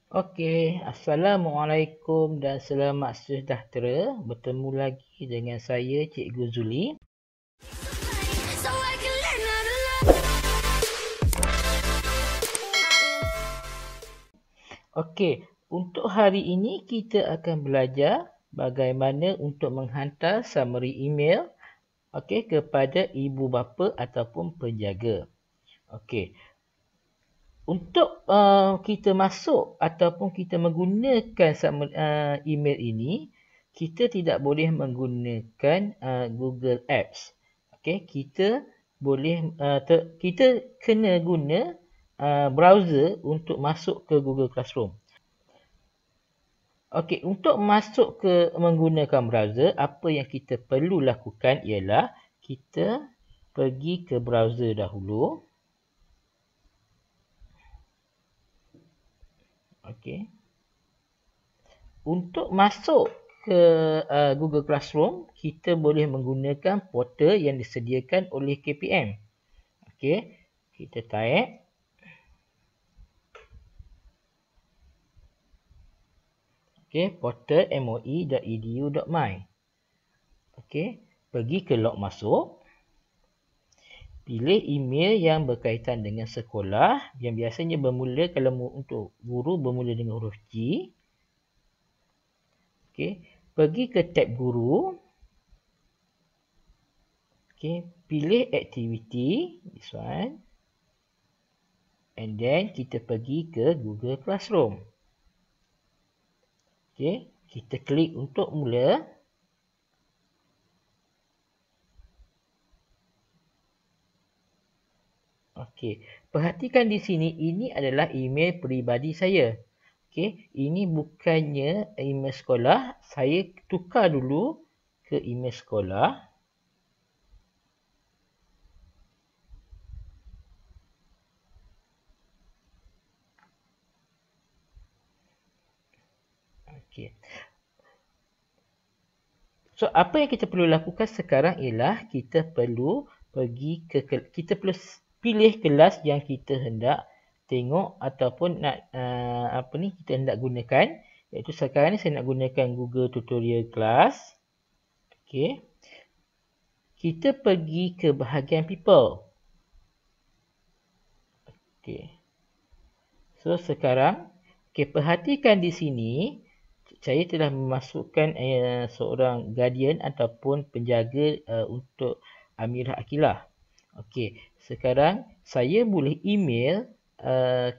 Okey, Assalamualaikum dan selamat sejahtera. Bertemu lagi dengan saya, Cikgu Zuli. Okey, untuk hari ini kita akan belajar bagaimana untuk menghantar summary email kepada ibu bapa ataupun penjaga. Okey, untuk kita masuk ataupun kita menggunakan email ini, kita tidak boleh menggunakan Google Apps. Okey, kita boleh kita kena guna browser untuk masuk ke Google Classroom. Okey, untuk masuk ke menggunakan browser, apa yang kita perlu lakukan ialah kita pergi ke browser dahulu. Okey. Untuk masuk ke Google Classroom, kita boleh menggunakan portal yang disediakan oleh KPM. Okey, kita type. Okey, portal moi.edu.my. Okey, pergi ke log masuk. Pilih email yang berkaitan dengan sekolah yang biasanya bermula kalau untuk guru bermula dengan huruf G. Okey, pergi ke tab guru. Okey, pilih activity, this one. And then kita pergi ke Google Classroom. Okey, kita klik untuk mula. Okey, perhatikan di sini ini adalah email peribadi saya. Okey, ini bukannya email sekolah. Saya tukar dulu ke email sekolah. Okey. So, apa yang kita perlu lakukan sekarang ialah kita perlu pilih kelas yang kita hendak tengok ataupun nak kita hendak gunakan, iaitu sekarang ni saya nak gunakan Google Tutorial Class. Okey. Kita pergi ke bahagian people. Okey. So sekarang perhatikan di sini saya telah memasukkan seorang guardian ataupun penjaga untuk Amirah Aqilah. Okey, sekarang saya boleh email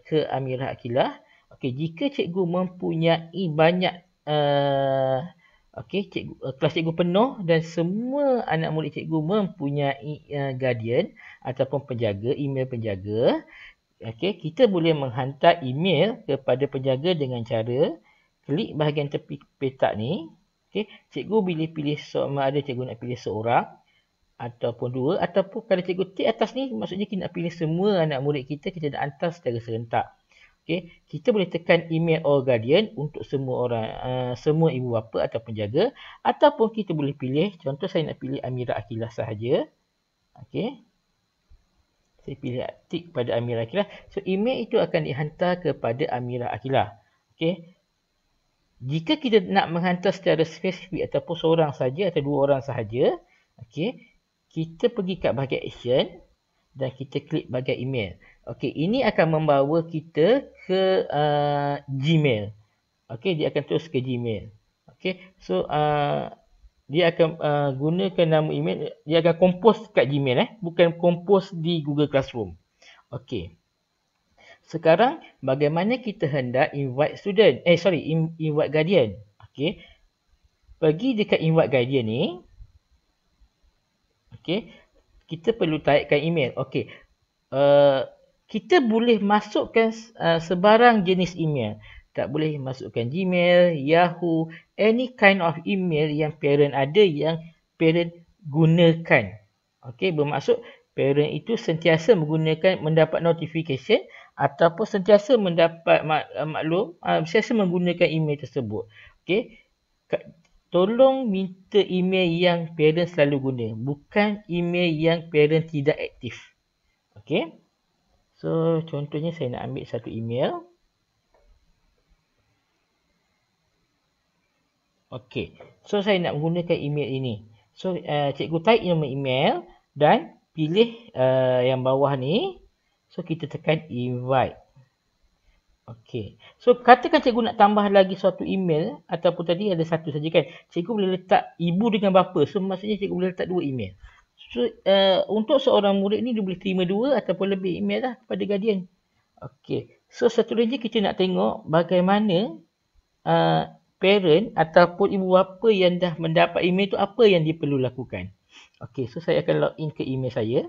ke Amirah Aqilah. Okey, jika cikgu mempunyai banyak kelas cikgu penuh dan semua anak murid cikgu mempunyai guardian ataupun penjaga, email penjaga, kita boleh menghantar email kepada penjaga dengan cara klik bahagian tepi petak ni. Cikgu pilih sama ada cikgu nak pilih seorang ataupun dua, ataupun kalau cikgu tik atas ni maksudnya kita nak pilih semua anak murid kita nak hantar secara serentak. Kita boleh tekan email all guardian untuk semua orang, semua ibu bapa atau penjaga, ataupun kita boleh pilih, contoh saya nak pilih Amirah Aqilah sahaja. Saya pilih tik pada Amirah Aqilah. So email itu akan dihantar kepada Amirah Aqilah. Jika kita nak menghantar secara spesifik ataupun seorang saja atau dua orang sahaja, kita pergi kat bahagian action dan kita klik bahagian email. Ini akan membawa kita ke Gmail. Dia akan terus ke Gmail. So dia akan gunakan nama email, dia akan compose kat Gmail, bukan compose di Google Classroom. Sekarang bagaimana kita hendak invite student? Invite guardian. Pergi dekat invite guardian ni. Kita perlu typekan email. Kita boleh masukkan sebarang jenis email. Tak boleh masukkan Gmail, Yahoo, any kind of email yang parent ada, yang parent gunakan. Bermaksud parent itu sentiasa mendapat notification ataupun sentiasa mendapat maklum, sentiasa menggunakan email tersebut. Tolong minta email yang parent selalu guna, bukan email yang parent tidak aktif. So contohnya saya nak ambil satu email. Okey. So saya nak menggunakan email ini. So cikgu type nama email dan pilih yang bawah ni. So kita tekan invite. Okey. So katakan cikgu nak tambah lagi suatu email ataupun tadi ada satu saja kan. Cikgu boleh letak ibu dengan bapa. So maksudnya cikgu boleh letak dua email. So untuk seorang murid ni dia boleh terima dua ataupun lebih email lah kepada guardian. Okey. So satu lagi kita nak tengok bagaimana parent ataupun ibu bapa yang dah mendapat email tu apa yang dia perlu lakukan. Okey, so saya akan login ke email saya.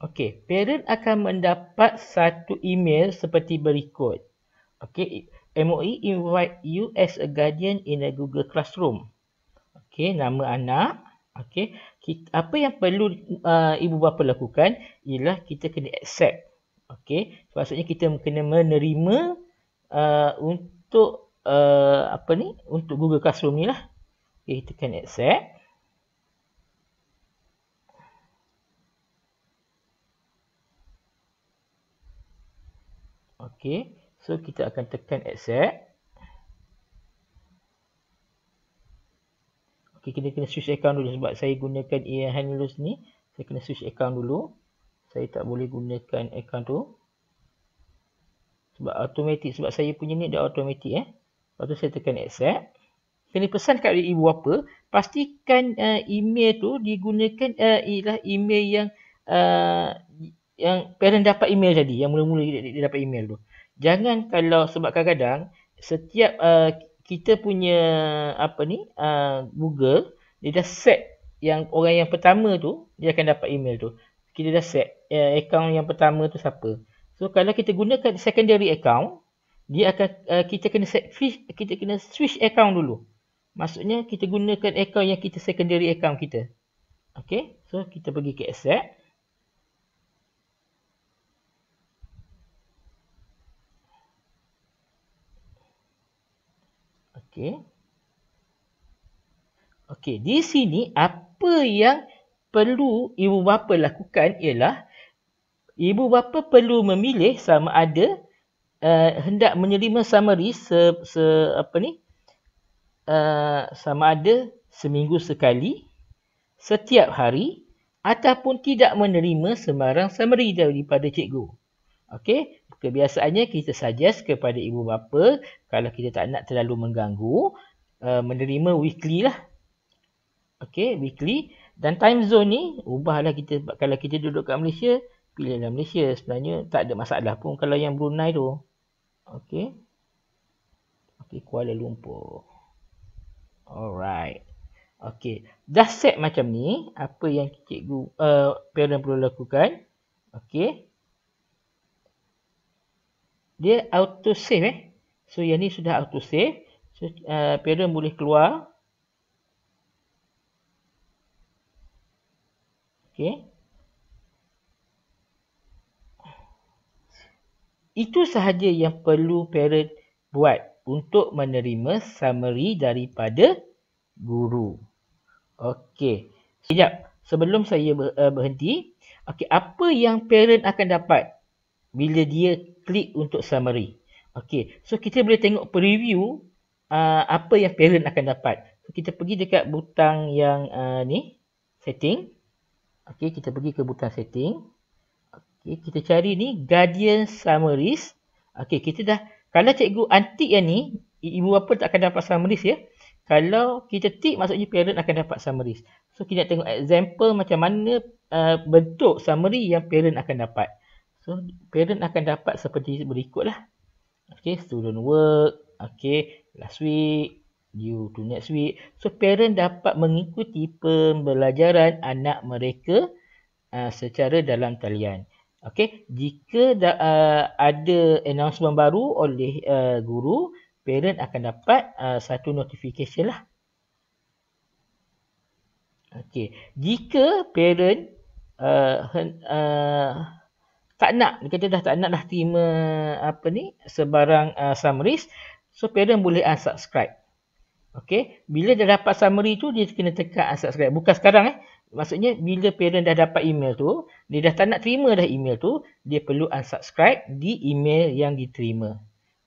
Okey, parent akan mendapat satu email seperti berikut. Okey, MOE invite you as a guardian in a Google Classroom. Okey, nama anak. Okey, apa yang perlu ibu bapa lakukan ialah kita kena accept. Okey, maksudnya kita kena menerima untuk untuk Google Classroom ni lah. Okey, kita kena accept. Okey, so kita akan tekan accept. Okey, kita kena switch account dulu sebab saya gunakan Handlers ni. Saya kena switch account dulu. Saya tak boleh gunakan account tu. Sebab automatic, sebab saya punya ni dah automatic Lepas tu saya tekan accept. Kena pesan kat ibu bapa, pastikan email tu digunakan ialah email yang parent dapat email tadi, yang mula-mula dia dapat email tu. Jangan kalau, sebab kadang-kadang setiap kita punya Google, dia dah set yang orang yang pertama tu dia akan dapat email tu. Kita dah set account yang pertama tu siapa. So kalau kita gunakan secondary account, dia akan kita kena switch account dulu. Maksudnya kita gunakan account yang kita secondary account kita. Okey, so kita pergi ke accept. Okey. Okey, di sini apa yang perlu ibu bapa lakukan ialah ibu bapa perlu memilih sama ada hendak menerima summary sama ada seminggu sekali, setiap hari ataupun tidak menerima sembarang summary daripada cikgu. Okey, kebiasaannya kita suggest kepada ibu bapa kalau kita tak nak terlalu mengganggu, menerima weekly lah. Okey, weekly. Dan time zone ni ubahlah kita, kalau kita duduk kat Malaysia, pilihlah Malaysia. Sebenarnya tak ada masalah pun kalau yang Brunei tu. Okey. Okey, Kuala Lumpur. Alright. Okey, dah set macam ni, apa yang cikgu parent perlu lakukan. Okey. Dia auto save So yang ni sudah auto save. So parent boleh keluar. Okey. Itu sahaja yang perlu parent buat untuk menerima summary daripada guru. Okey. Sekejap. Sebelum saya berhenti. Okey, apa yang parent akan dapat bila dia klik untuk summary? Okey, so kita boleh tengok preview apa yang parent akan dapat. So, kita pergi dekat butang yang ni, setting. Okey, kita pergi ke butang setting. Okey, kita cari ni guardian summaries. Okey, kita dah, kalau cikgu untick yang ni, ibu bapa tak akan dapat summaries ya. Kalau kita tick, maksudnya parent akan dapat summaries. So kita nak tengok example macam mana bentuk summary yang parent akan dapat. So parent akan dapat seperti berikutlah. Okay, student work. Okay, last week, due to next week. So parent dapat mengikuti pembelajaran anak mereka secara dalam talian. Okay, jika ada announcement baru oleh guru, parent akan dapat satu notification lah. Okay, jika parent tak nak, kita dah tak nak dah terima sebarang summaries, so parent boleh unsubscribe. Okay, bila dia dapat summary tu, dia kena tekan unsubscribe. Bukan sekarang Maksudnya bila parent dah dapat email tu, dia dah tak nak terima dah email tu, dia perlu unsubscribe di email yang diterima.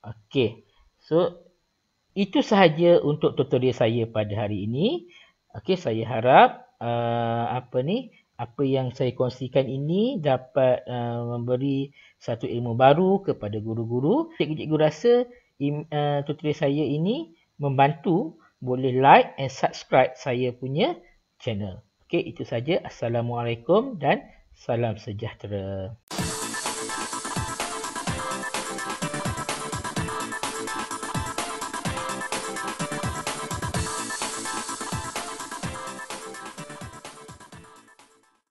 Okey. So itu sahaja untuk tutorial saya pada hari ini. Okey, saya harap apa yang saya kongsikan ini dapat memberi satu ilmu baru kepada guru-guru. Cikgu-cikgu rasa tutorial saya ini membantu, boleh like and subscribe saya punya channel. Okey, itu saja. Assalamualaikum dan salam sejahtera.